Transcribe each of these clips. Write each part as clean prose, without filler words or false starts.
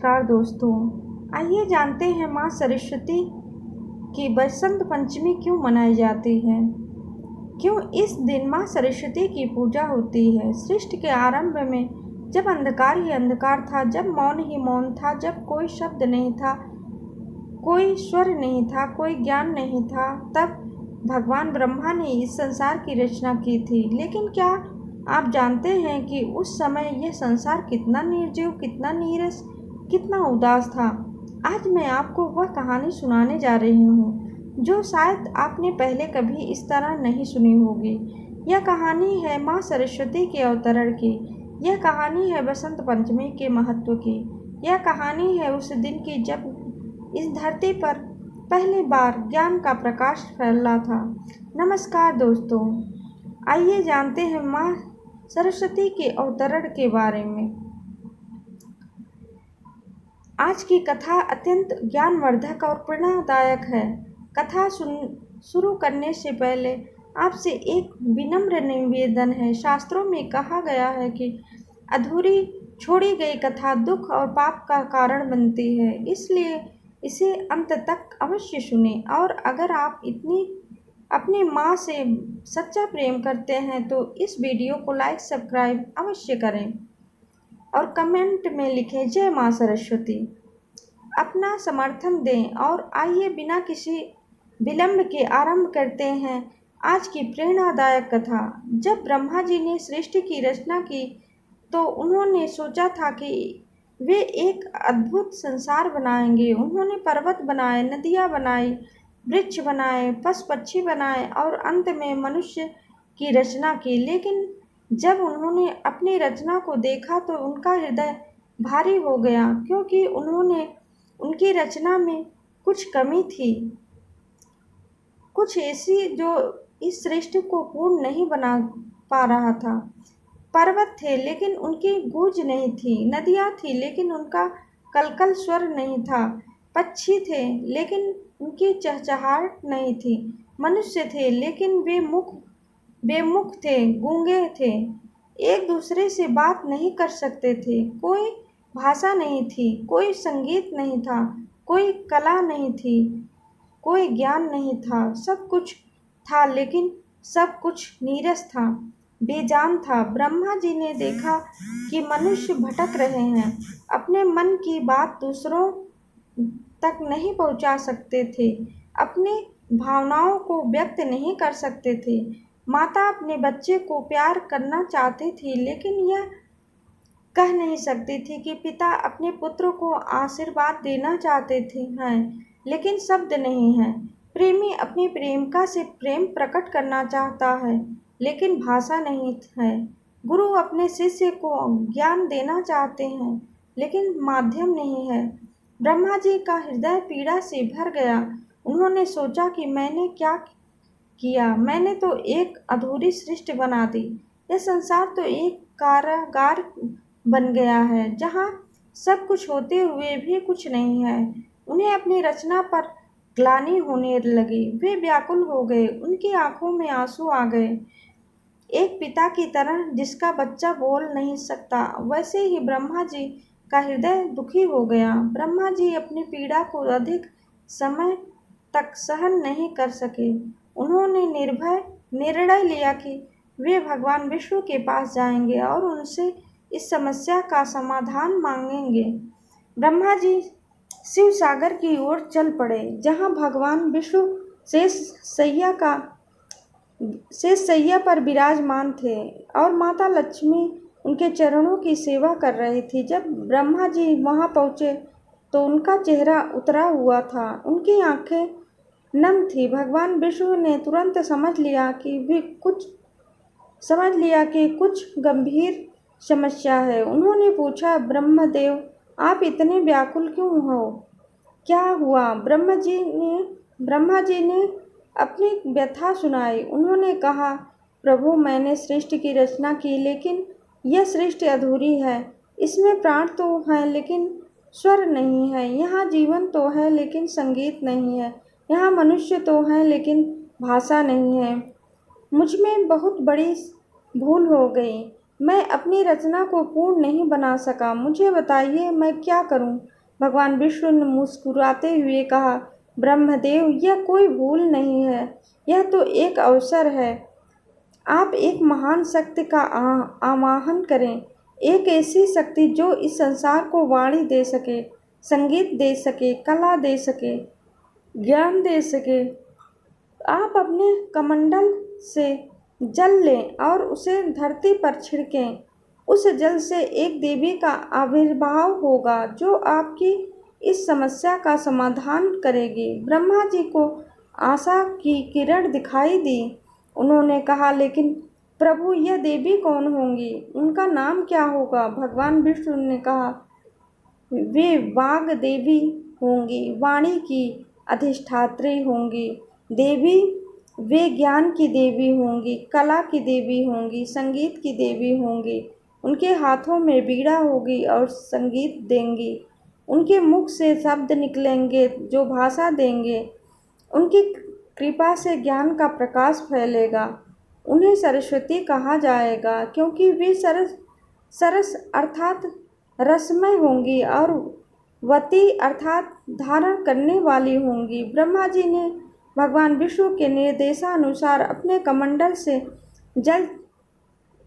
नमस्कार दोस्तों, आइए जानते हैं माँ सरस्वती की बसंत पंचमी क्यों मनाई जाती है। क्यों इस दिन माँ सरस्वती की पूजा होती है। सृष्टि के आरंभ में जब अंधकार ही अंधकार था, जब मौन ही मौन था, जब कोई शब्द नहीं था, कोई स्वर नहीं था, कोई ज्ञान नहीं था, तब भगवान ब्रह्मा ने इस संसार की रचना की थी। लेकिन क्या आप जानते हैं कि उस समय यह संसार कितना निर्जीव, कितना नीरस, कितना उदास था। आज मैं आपको वह कहानी सुनाने जा रही हूँ जो शायद आपने पहले कभी इस तरह नहीं सुनी होगी। यह कहानी है माँ सरस्वती के अवतरण की। यह कहानी है बसंत पंचमी के महत्व की। यह कहानी है उस दिन की जब इस धरती पर पहली बार ज्ञान का प्रकाश फैला था। नमस्कार दोस्तों, आइए जानते हैं माँ सरस्वती के अवतरण के बारे में। आज की कथा अत्यंत ज्ञानवर्धक और प्रेरणादायक है। कथा शुरू करने से पहले आपसे एक विनम्र निवेदन है। शास्त्रों में कहा गया है कि अधूरी छोड़ी गई कथा दुख और पाप का कारण बनती है, इसलिए इसे अंत तक अवश्य सुनें। और अगर आप अपनी माँ से सच्चा प्रेम करते हैं तो इस वीडियो को लाइक सब्सक्राइब अवश्य करें और कमेंट में लिखें जय माँ सरस्वती, अपना समर्थन दें। और आइए बिना किसी विलंब के आरंभ करते हैं आज की प्रेरणादायक कथा। जब ब्रह्मा जी ने सृष्टि की रचना की तो उन्होंने सोचा था कि वे एक अद्भुत संसार बनाएंगे। उन्होंने पर्वत बनाए, नदियाँ बनाई, वृक्ष बनाए, पशु पक्षी बनाए और अंत में मनुष्य की रचना की। लेकिन जब उन्होंने अपनी रचना को देखा तो उनका हृदय भारी हो गया, क्योंकि उनकी रचना में कुछ कमी थी, कुछ ऐसी जो इस सृष्टि को पूर्ण नहीं बना पा रहा था। पर्वत थे लेकिन उनकी गूंज नहीं थी, नदियाँ थी लेकिन उनका कलकल स्वर नहीं था, पक्षी थे लेकिन उनकी चहचहाहट नहीं थी, मनुष्य थे लेकिन वे बेमुख थे, गूंगे थे, एक दूसरे से बात नहीं कर सकते थे। कोई भाषा नहीं थी, कोई संगीत नहीं था, कोई कला नहीं थी, कोई ज्ञान नहीं था। सब कुछ था लेकिन सब कुछ नीरस था, बेजान था। ब्रह्मा जी ने देखा कि मनुष्य भटक रहे हैं, अपने मन की बात दूसरों तक नहीं पहुंचा सकते थे, अपनी भावनाओं को व्यक्त नहीं कर सकते थे। माता अपने बच्चे को प्यार करना चाहती थी लेकिन यह कह नहीं सकती थी कि पिता अपने पुत्र को आशीर्वाद देना चाहते थे हैं, लेकिन शब्द नहीं है। प्रेमी अपनी प्रेमिका से प्रेम प्रकट करना चाहता है लेकिन भाषा नहीं है। गुरु अपने शिष्य को ज्ञान देना चाहते हैं लेकिन माध्यम नहीं है। ब्रह्मा जी का हृदय पीड़ा से भर गया। उन्होंने सोचा कि मैंने क्या किया, मैंने तो एक अधूरी सृष्टि बना दी। यह संसार तो एक कारागार बन गया है जहाँ सब कुछ होते हुए भी कुछ नहीं है। उन्हें अपनी रचना पर ग्लानि होने लगी। वे व्याकुल हो गए, उनकी आंखों में आंसू आ गए। एक पिता की तरह जिसका बच्चा बोल नहीं सकता, वैसे ही ब्रह्मा जी का हृदय दुखी हो गया। ब्रह्मा जी अपनी पीड़ा को अधिक समय तक सहन नहीं कर सके। उन्होंने निर्णय लिया कि वे भगवान विष्णु के पास जाएंगे और उनसे इस समस्या का समाधान मांगेंगे। ब्रह्मा जी शिव सागर की ओर चल पड़े, जहाँ भगवान विष्णु शेष सैया पर विराजमान थे और माता लक्ष्मी उनके चरणों की सेवा कर रही थी। जब ब्रह्मा जी वहां पहुंचे तो उनका चेहरा उतरा हुआ था, उनकी आंखें नम थी। भगवान विष्णु ने तुरंत समझ लिया कि कुछ गंभीर समस्या है। उन्होंने पूछा, ब्रह्मदेव, आप इतने व्याकुल क्यों हो, क्या हुआ? ब्रह्मा जी ने अपनी व्यथा सुनाई। उन्होंने कहा, प्रभु, मैंने सृष्टि की रचना की लेकिन यह सृष्टि अधूरी है। इसमें प्राण तो है लेकिन स्वर नहीं है, यहाँ जीवन तो है लेकिन संगीत नहीं है, यहाँ मनुष्य तो है लेकिन भाषा नहीं है। मुझ में बहुत बड़ी भूल हो गई। मैं अपनी रचना को पूर्ण नहीं बना सका, मुझे बताइए मैं क्या करूं? भगवान विष्णु ने मुस्कुराते हुए कहा, ब्रह्मदेव, यह कोई भूल नहीं है, यह तो एक अवसर है। आप एक महान शक्ति का आवाहन करें, एक ऐसी शक्ति जो इस संसार को वाणी दे सके, संगीत दे सके, कला दे सके, ज्ञान दे सके। आप अपने कमंडल से जल लें और उसे धरती पर छिड़कें। उस जल से एक देवी का आविर्भाव होगा जो आपकी इस समस्या का समाधान करेगी। ब्रह्मा जी को आशा की किरण दिखाई दी। उन्होंने कहा, लेकिन प्रभु, यह देवी कौन होंगी? उनका नाम क्या होगा? भगवान विष्णु ने कहा, वे वाग देवी होंगी, वाणी की अधिष्ठात्री होंगी। देवी वे ज्ञान की देवी होंगी, कला की देवी होंगी, संगीत की देवी होंगी। उनके हाथों में बीड़ा होगी और संगीत देंगी। उनके मुख से शब्द निकलेंगे जो भाषा देंगे। उनकी कृपा से ज्ञान का प्रकाश फैलेगा। उन्हें सरस्वती कहा जाएगा क्योंकि वे सरस सरस अर्थात रसमय होंगी और वती अर्थात धारण करने वाली होंगी। ब्रह्मा जी ने भगवान विष्णु के निर्देशानुसार अपने कमंडल से जल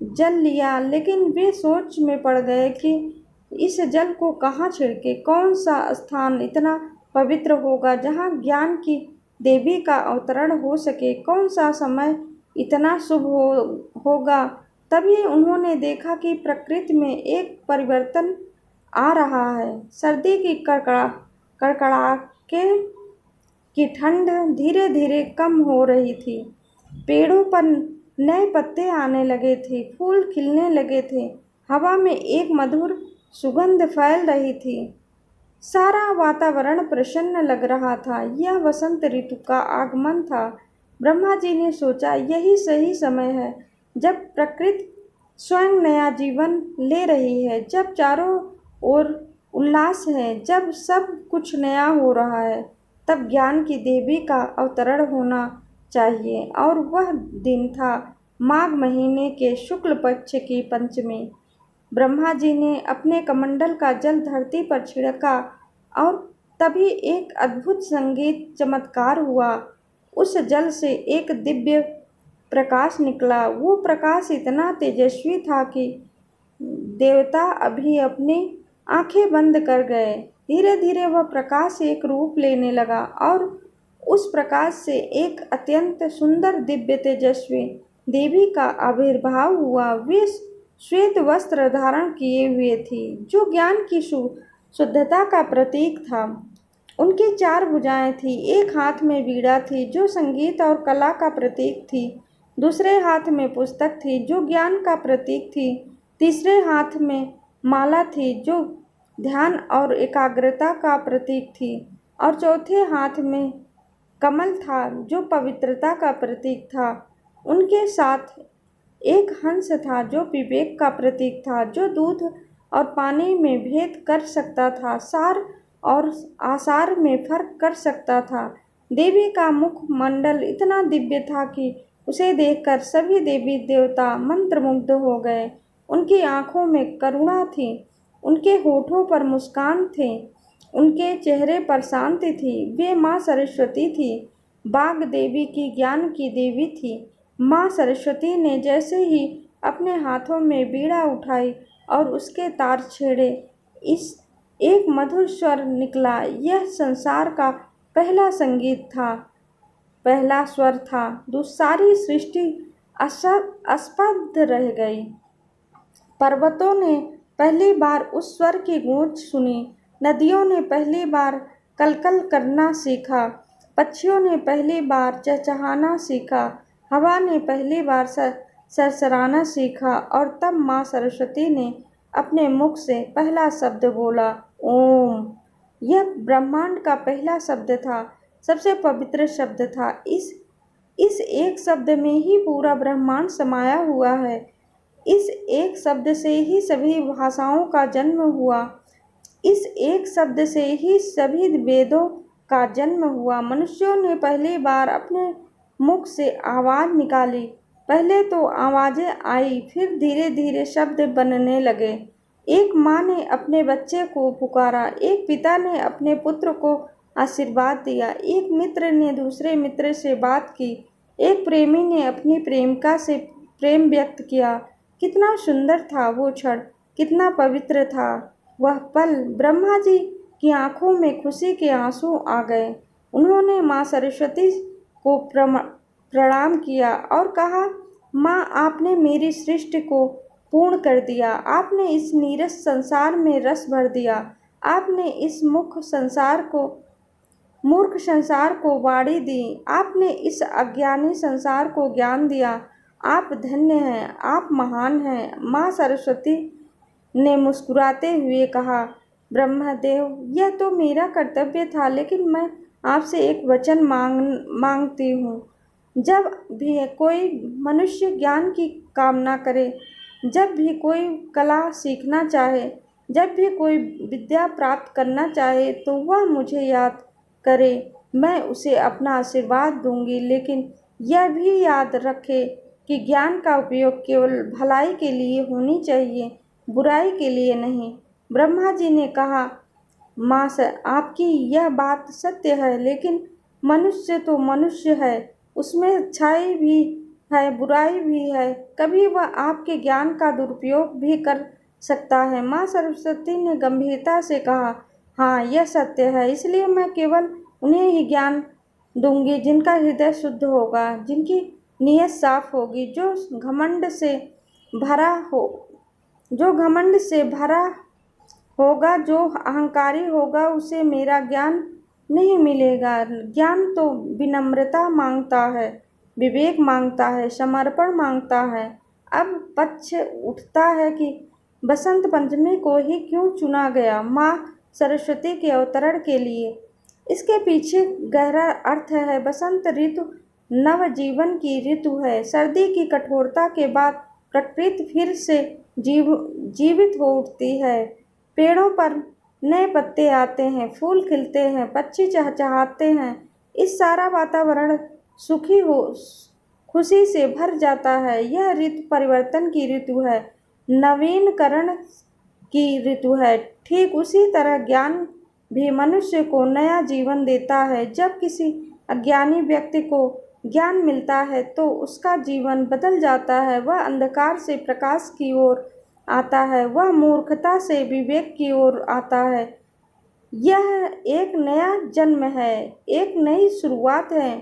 जल लिया, लेकिन वे सोच में पड़ गए कि इस जल को कहाँ छिड़के, कौन सा स्थान इतना पवित्र होगा जहाँ ज्ञान की देवी का अवतरण हो सके, कौन सा समय इतना शुभ होगा। तभी उन्होंने देखा कि प्रकृति में एक परिवर्तन आ रहा है। सर्दी की कड़कड़ाके की ठंड धीरे धीरे कम हो रही थी। पेड़ों पर नए पत्ते आने लगे थे, फूल खिलने लगे थे, हवा में एक मधुर सुगंध फैल रही थी। सारा वातावरण प्रसन्न लग रहा था। यह वसंत ऋतु का आगमन था। ब्रह्मा जी ने सोचा, यही सही समय है जब प्रकृति स्वयं नया जीवन ले रही है, जब चारों ओर उल्लास है, जब सब कुछ नया हो रहा है, तब ज्ञान की देवी का अवतरण होना चाहिए। और वह दिन था माघ महीने के शुक्ल पक्ष की पंचमी। ब्रह्मा जी ने अपने कमंडल का जल धरती पर छिड़का और तभी एक अद्भुत संगीत चमत्कार हुआ। उस जल से एक दिव्य प्रकाश निकला। वो प्रकाश इतना तेजस्वी था कि देवता अभी अपनी आंखें बंद कर गए। धीरे धीरे वह प्रकाश एक रूप लेने लगा और उस प्रकाश से एक अत्यंत सुंदर दिव्य तेजस्वी देवी का आविर्भाव हुआ। वे श्वेत वस्त्र धारण किए हुए थी जो ज्ञान की शुद्धता का प्रतीक था। उनकी 4 भुजाएं थी। एक हाथ में वीणा थी जो संगीत और कला का प्रतीक थी। दूसरे हाथ में पुस्तक थी जो ज्ञान का प्रतीक थी। तीसरे हाथ में माला थी जो ध्यान और एकाग्रता का प्रतीक थी। और चौथे हाथ में कमल था जो पवित्रता का प्रतीक था। उनके साथ एक हंस था जो विवेक का प्रतीक था, जो दूध और पानी में भेद कर सकता था, सार और आसार में फर्क कर सकता था। देवी का मुखमंडल इतना दिव्य था कि उसे देखकर सभी देवी देवता मंत्रमुग्ध हो गए। उनकी आंखों में करुणा थी, उनके होठों पर मुस्कान थे, उनके चेहरे पर शांति थी। वे माँ सरस्वती थी, बाग देवी की ज्ञान की देवी थी। माँ सरस्वती ने जैसे ही अपने हाथों में बीड़ा उठाई और उसके तार छेड़े, इस एक मधुर स्वर निकला। यह संसार का पहला संगीत था, पहला स्वर था। सारी सृष्टि स्तब्ध रह गई। पर्वतों ने पहली बार उस स्वर की गूंज सुनी। नदियों ने पहली बार कलकल करना सीखा। पक्षियों ने पहली बार चहचहाना सीखा। हवा ने पहली बार सरसराना सीखा। और तब माँ सरस्वती ने अपने मुख से पहला शब्द बोला, ओम। यह ब्रह्मांड का पहला शब्द था, सबसे पवित्र शब्द था। इस एक शब्द में ही पूरा ब्रह्मांड समाया हुआ है। इस एक शब्द से ही सभी भाषाओं का जन्म हुआ। इस एक शब्द से ही सभी वेदों का जन्म हुआ। मनुष्यों ने पहली बार अपने मुख से आवाज निकाली, पहले तो आवाज़ें आई, फिर धीरे धीरे शब्द बनने लगे। एक माँ ने अपने बच्चे को पुकारा, एक पिता ने अपने पुत्र को आशीर्वाद दिया, एक मित्र ने दूसरे मित्र से बात की, एक प्रेमी ने अपनी प्रेमिका से प्रेम व्यक्त किया। कितना सुंदर था वो क्षण, कितना पवित्र था वह पल। ब्रह्मा जी की आंखों में खुशी के आंसू आ गए। उन्होंने माँ सरस्वती को प्रणाम किया और कहा, माँ, आपने मेरी सृष्टि को पूर्ण कर दिया। आपने इस नीरस संसार में रस भर दिया। आपने इस मूर्ख संसार को वाणी दी। आपने इस अज्ञानी संसार को ज्ञान दिया। आप धन्य हैं, आप महान हैं। माँ सरस्वती ने मुस्कुराते हुए कहा, ब्रह्मदेव, यह तो मेरा कर्तव्य था, लेकिन मैं आपसे एक वचन मांगती हूँ। जब भी कोई मनुष्य ज्ञान की कामना करे, जब भी कोई कला सीखना चाहे, जब भी कोई विद्या प्राप्त करना चाहे, तो वह मुझे याद करे। मैं उसे अपना आशीर्वाद दूंगी, लेकिन यह भी याद रखे कि ज्ञान का उपयोग केवल भलाई के लिए होनी चाहिए, बुराई के लिए नहीं। ब्रह्मा जी ने कहा, माँ, आपकी यह बात सत्य है, लेकिन मनुष्य तो मनुष्य है, उसमें अच्छाई भी है, बुराई भी है। कभी वह आपके ज्ञान का दुरुपयोग भी कर सकता है। माँ सरस्वती ने गंभीरता से कहा, हाँ, यह सत्य है, इसलिए मैं केवल उन्हें ही ज्ञान दूंगी जिनका हृदय शुद्ध होगा, जिनकी नीयत साफ होगी। जो घमंड से भरा होगा, जो अहंकारी होगा, उसे मेरा ज्ञान नहीं मिलेगा। ज्ञान तो विनम्रता मांगता है, विवेक मांगता है, समर्पण मांगता है। अब पक्ष उठता है कि बसंत पंचमी को ही क्यों चुना गया माँ सरस्वती के अवतरण के लिए। इसके पीछे गहरा अर्थ है। बसंत ऋतु नव जीवन की ऋतु है। सर्दी की कठोरता के बाद प्रकृति फिर से जीवित हो उठती है। पेड़ों पर नए पत्ते आते हैं, फूल खिलते हैं, पक्षी चहचहाते हैं। इस सारा वातावरण खुशी से भर जाता है। यह ऋतु परिवर्तन की ऋतु है, नवीनकरण की ऋतु है। ठीक उसी तरह ज्ञान भी मनुष्य को नया जीवन देता है। जब किसी अज्ञानी व्यक्ति को ज्ञान मिलता है तो उसका जीवन बदल जाता है। वह अंधकार से प्रकाश की ओर आता है, वह मूर्खता से विवेक की ओर आता है। यह एक नया जन्म है, एक नई शुरुआत है।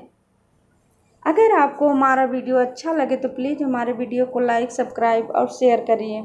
अगर आपको हमारा वीडियो अच्छा लगे तो प्लीज़ हमारे वीडियो को लाइक, सब्सक्राइब और शेयर करिए।